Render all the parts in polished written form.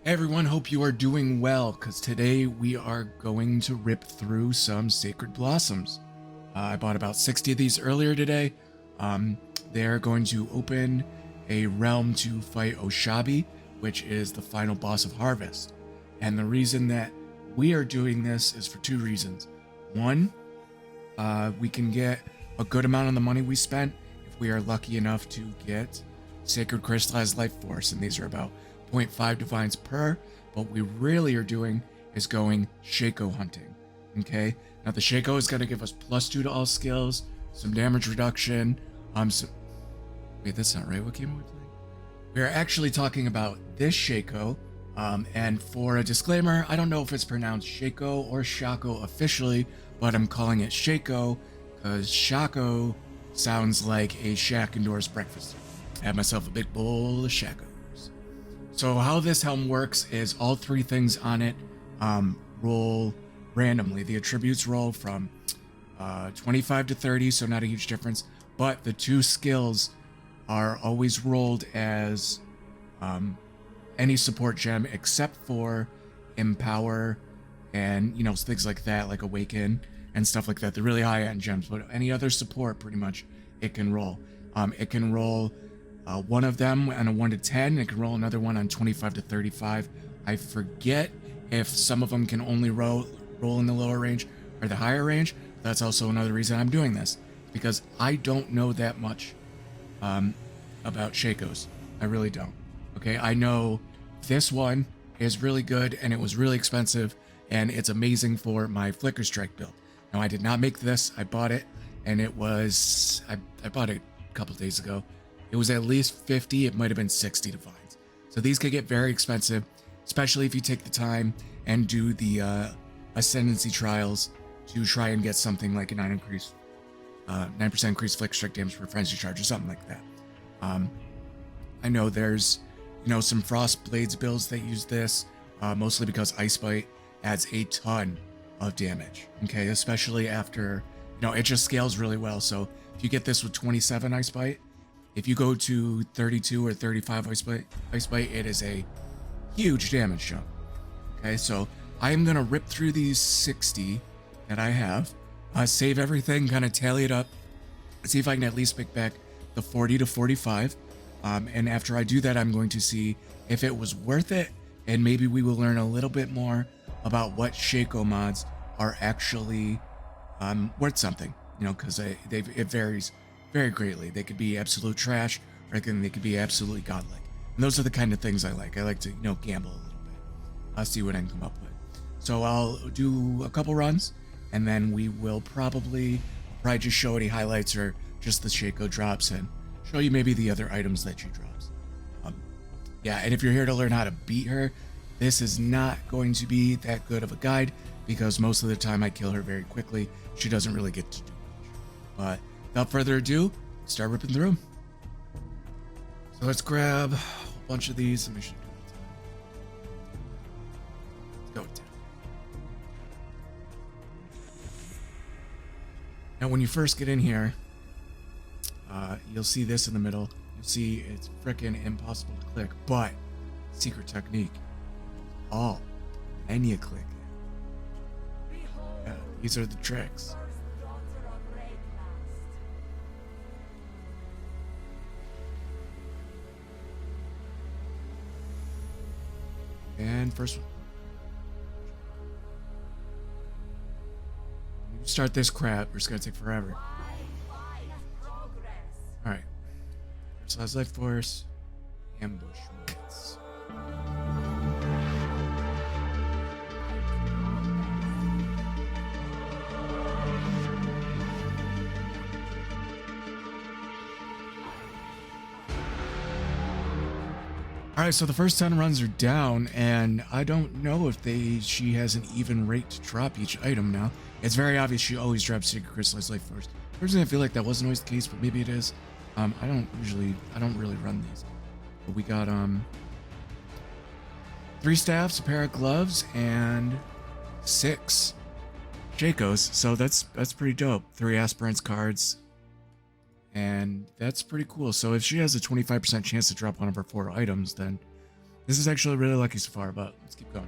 Hey everyone, hope you are doing well, because today we are going to rip through some Sacred Blossoms. I bought about 60 of these earlier today. They're going to open a realm to fight Oshabi, which is the final boss of Harvest. And the reason that we are doing this is for two reasons. One, we can get a good amount on the money we spent if we are lucky enough to get Sacred Crystallized Life Force, and these are about 0.5 divines per. What we really are doing is going Shako hunting. Okay, now the Shako is going to give us +2 to all skills, some damage reduction. Wait, that's not right. What game are we playing? We are actually talking about this Shako. And for a disclaimer, I don't know if it's pronounced Shako or Shako officially, but I'm calling it Shako because Shako sounds like a Shack indoors breakfast. I had myself a big bowl of Shakos. So how this helm works is all three things on it roll randomly. The attributes roll from 25 to 30, so not a huge difference. But the two skills are always rolled as any support gem except for Empower and, you know, things like that, like Awaken and stuff like that. They're really high-end gems, but any other support, pretty much, it can roll. It can roll one of them on a 1 to 10. It can roll another one on 25 to 35. I forget if some of them can only roll in the lower range or the higher range. That's also another reason I'm doing this, because I don't know that much about Shakos. I really don't. Okay, I know this one is really good and it was really expensive and it's amazing for my Flicker Strike build. Now, I did not make this. I bought it and it was, I bought it a couple days ago. It was at least 50, it might have been 60 divines. So these could get very expensive, especially if you take the time and do the Ascendancy trials to try and get something like a 9% increased Flicker Strike damage for Frenzy Charge or something like that. I know there's, you know, some Frost Blades builds that use this, mostly because Ice Bite adds a ton of damage, okay? Especially after, you know, it just scales really well. So if you get this with 27 Ice Bite, if you go to 32 or 35 Ice Bite, it is a huge damage jump, okay? So I'm gonna rip through these 60 that I have, save everything, kind of tally it up, see if I can at least pick back the 40 to 45. And after I do that, I'm going to see if it was worth it, and maybe we will learn a little bit more about what Shako mods are actually worth something, you know, because it varies very greatly. They could be absolute trash, or they could be absolutely godlike. And those are the kind of things I like. I like to, you know, gamble a little bit. I'll see what I can come up with. So I'll do a couple runs, and then we will probably just show any highlights or just the Shako drops and show you maybe the other items that she drops. Yeah, and if you're here to learn how to beat her, this is not going to be that good of a guide, because most of the time I kill her very quickly. She doesn't really get to do much. But without further ado, let's start ripping through them. So let's grab a whole bunch of these. Let me show you. Let's go with 10. Now, when you first get in here, you'll see this in the middle. You'll see it's freaking impossible to click, but secret technique. All. And you click it. Yeah, these are the tricks. And first one. When you start this crap, it's gonna take forever. Alright. Crystallized Life Force. Ambush Mits. Alright, so the first 10 runs are down, and I don't know if she has an even rate to drop each item now. It's very obvious she always drops Sacred Crystallized Life Force. Personally, I feel like that wasn't always the case, but maybe it is. I don't really run these. But we got 3 staffs, a pair of gloves, and 6 Shakos. So that's pretty dope. 3 aspirants cards, and that's pretty cool. So if she has a 25% chance to drop one of her 4 items, then This is actually really lucky so far, but let's keep going.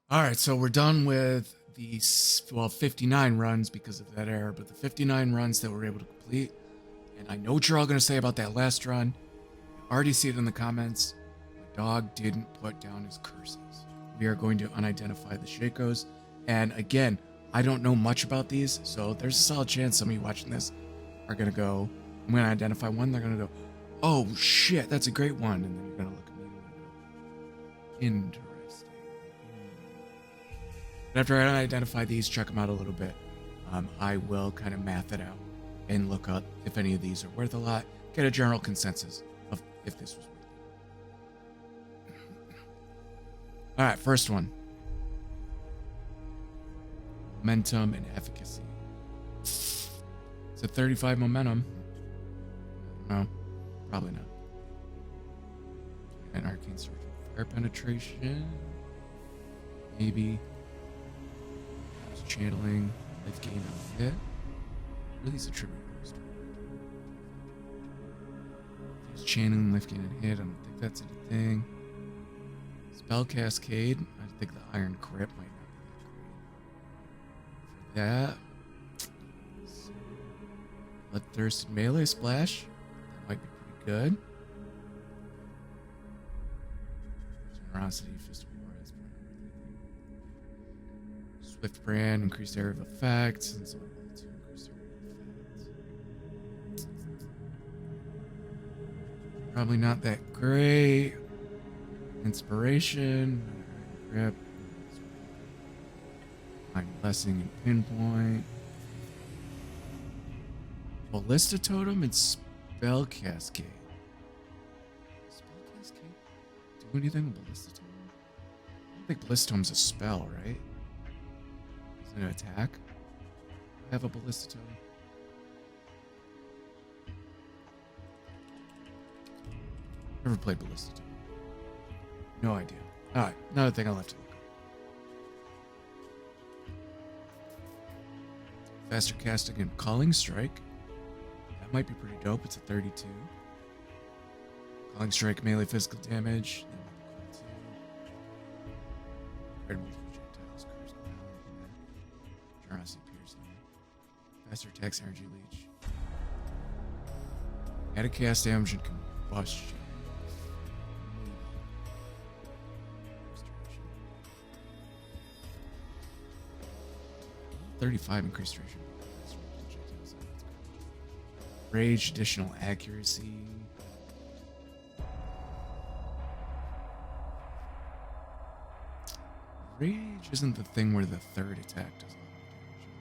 All right, so we're done with the 59 runs because of that error, but the 59 runs that we're able to complete. And I know what you're all going to say about that last run. I already see it in the comments. My dog didn't put down his curses. We are going to unidentify the Shakos. And again, I don't know much about these, so there's a solid chance some of you watching this are going to go, I'm going to identify one, they're going to go, oh shit, that's a great one. And then you're going to look at me and go, interesting. But after I identify these, check them out a little bit, I will kind of math it out and look up if any of these are worth a lot, get a general consensus of if this was worth it. All right, first one. Momentum and efficacy. It's a 35 momentum. No, probably not. And arcane surge, fire penetration. Maybe. Channeling, life gain on hit. What are these attributes? There's channeling, life gain on hit. I don't think that's anything. Spell cascade. I think the iron grip might not be that great. For that, bloodthirsty melee splash. That might be pretty good. Generosity, fist of war. Swift brand, increased area of effect, and so on. To increase area of effect. Probably not that great. Inspiration, grip, find blessing and pinpoint. Ballista totem and spell cascade. Spell cascade? Do anything with ballista totem? I don't think ballista totem's a spell, right? An attack. I have a ballista totem. Never played ballista totem. No idea. Alright, another thing I'll have to look up. Faster casting and calling strike. That might be pretty dope. It's a 32. Calling strike, melee physical damage. That might be cool too. Incredible. Generosity piercing. Faster attacks, energy leech. Add a cast damage and combustion. 35 increased duration. Rage, additional accuracy. Rage isn't the thing where the third attack does a lot of damage.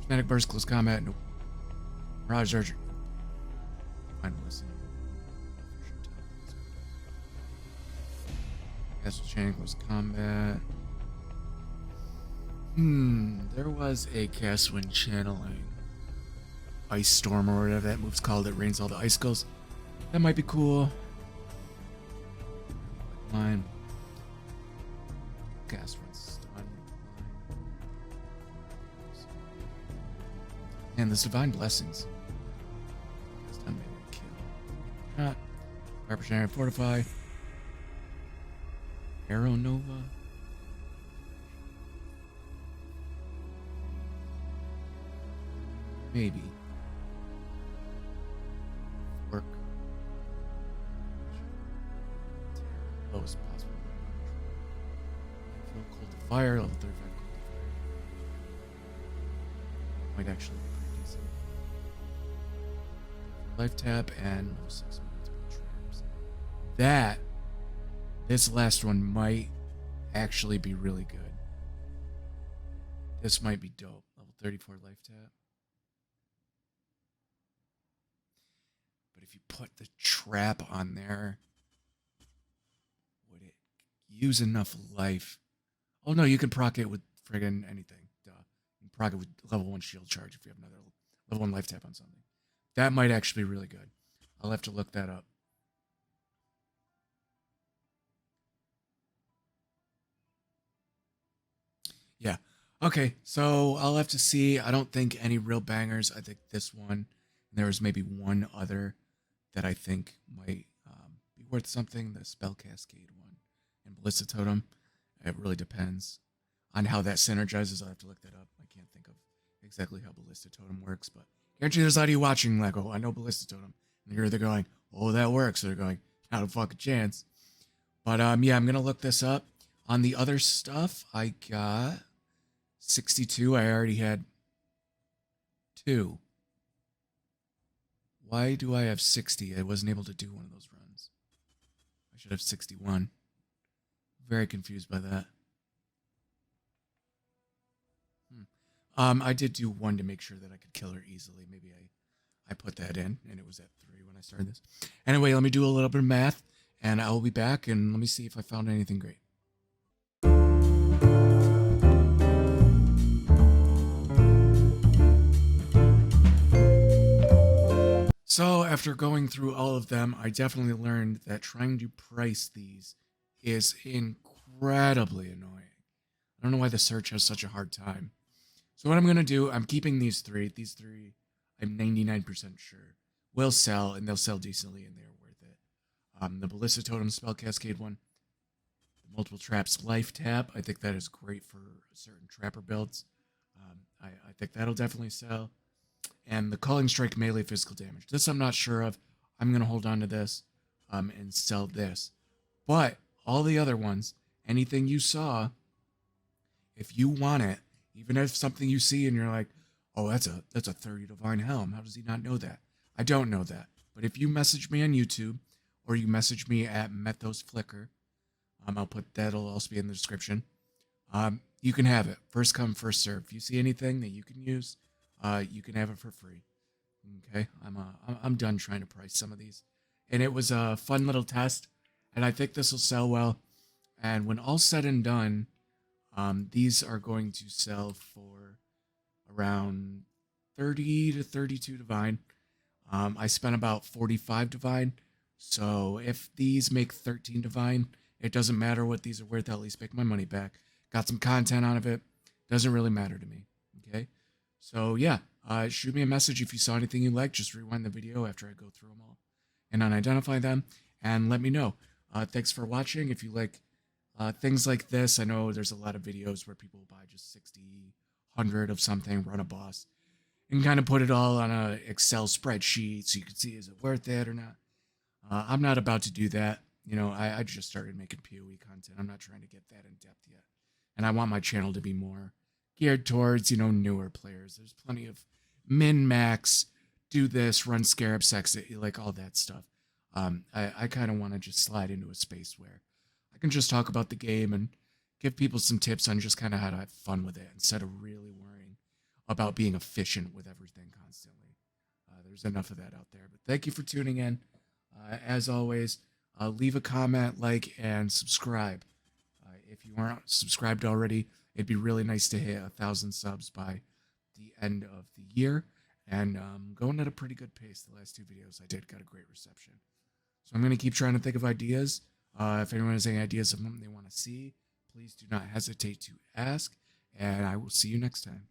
Kinetic burst, close combat, nope. Mirage Archer. Fine, listen. Castle Chain, close combat. There was a cast when channeling Ice Storm or whatever that move's called. It rains all the icicles. That might be cool. Line. Cast runs stun. And this Divine Blessings. Stun melee kill. Not. Fire Fortify. Arrow Nova. Maybe. Work. Lowest possible. Feel cold to fire, level 35 cold to fire. Might actually be pretty decent. Life tap and level 6 multiple traps. This last one might actually be really good. This might be dope. Level 34 life tap. But if you put the trap on there, would it use enough life? Oh no, you can proc it with friggin' anything. Duh. You can proc it with level 1 shield charge if you have another level 1 life tap on something. That might actually be really good. I'll have to look that up. Yeah. Okay, so I'll have to see. I don't think any real bangers. I think this one. There was maybe one other that I think might be worth something. The Spell Cascade one and Ballista Totem. It really depends on how that synergizes. I'll have to look that up. I can't think of exactly how Ballista Totem works, but guarantee there's a lot of you watching like, oh, I know Ballista Totem. And you're either going, oh, that works, or they're going, not a fucking chance. But yeah, I'm gonna look this up. On the other stuff, I got 62. I already had 2. Why do I have 60? I wasn't able to do one of those runs. I should have 61. Very confused by that. I did do 1 to make sure that I could kill her easily. Maybe I put that in, and it was at 3 when I started this. Anyway, let me do a little bit of math, and I will be back, and let me see if I found anything great. So after going through all of them, I definitely learned that trying to price these is incredibly annoying. I don't know why the search has such a hard time. So what I'm going to do, I'm keeping these 3. These 3, I'm 99% sure, will sell, and they'll sell decently, and they're worth it. The Ballista Totem Spell Cascade one, the Multiple Traps Life Tap, I think that is great for certain Trapper builds. I think that'll definitely sell. And the Calling Strike melee physical damage. This I'm not sure of. I'm going to hold on to this and sell this. But all the other ones, anything you saw, if you want it, even if something you see and you're like, oh, that's a 30 Divine Helm. How does he not know that? I don't know that. But if you message me on YouTube or you message me at MethosFlicker, I'll put that'll also be in the description. You can have it. First come, first serve. If you see anything that you can use, you can have it for free. Okay, I'm done trying to price some of these, and it was a fun little test, and I think this will sell well. And when all said and done, these are going to sell for around 30 to 32 divine. I spent about 45 divine, so if these make 13 divine, it doesn't matter what these are worth. I'll at least make my money back. Got some content out of it. Doesn't really matter to me. Okay. So yeah, shoot me a message if you saw anything you liked. Just rewind the video after I go through them all and unidentify them, and let me know. Thanks for watching. If you like things like this, I know there's a lot of videos where people buy just 60, 100 of something, run a boss, and kind of put it all on a Excel spreadsheet so you can see is it worth it or not. I'm not about to do that. You know, I just started making PoE content. I'm not trying to get that in depth yet, and I want my channel to be more geared towards, you know, newer players. There's plenty of min-max, do this, run Scarab Sex, like all that stuff. I kind of want to just slide into a space where I can just talk about the game and give people some tips on just kind of how to have fun with it instead of really worrying about being efficient with everything constantly. There's enough of that out there. But thank you for tuning in. As always, leave a comment, like, and subscribe. If you aren't subscribed already, it'd be really nice to hit 1,000 subs by the end of the year. And going at a pretty good pace. The last 2 videos I did got a great reception. So I'm going to keep trying to think of ideas. If anyone has any ideas of something they want to see, please do not hesitate to ask. And I will see you next time.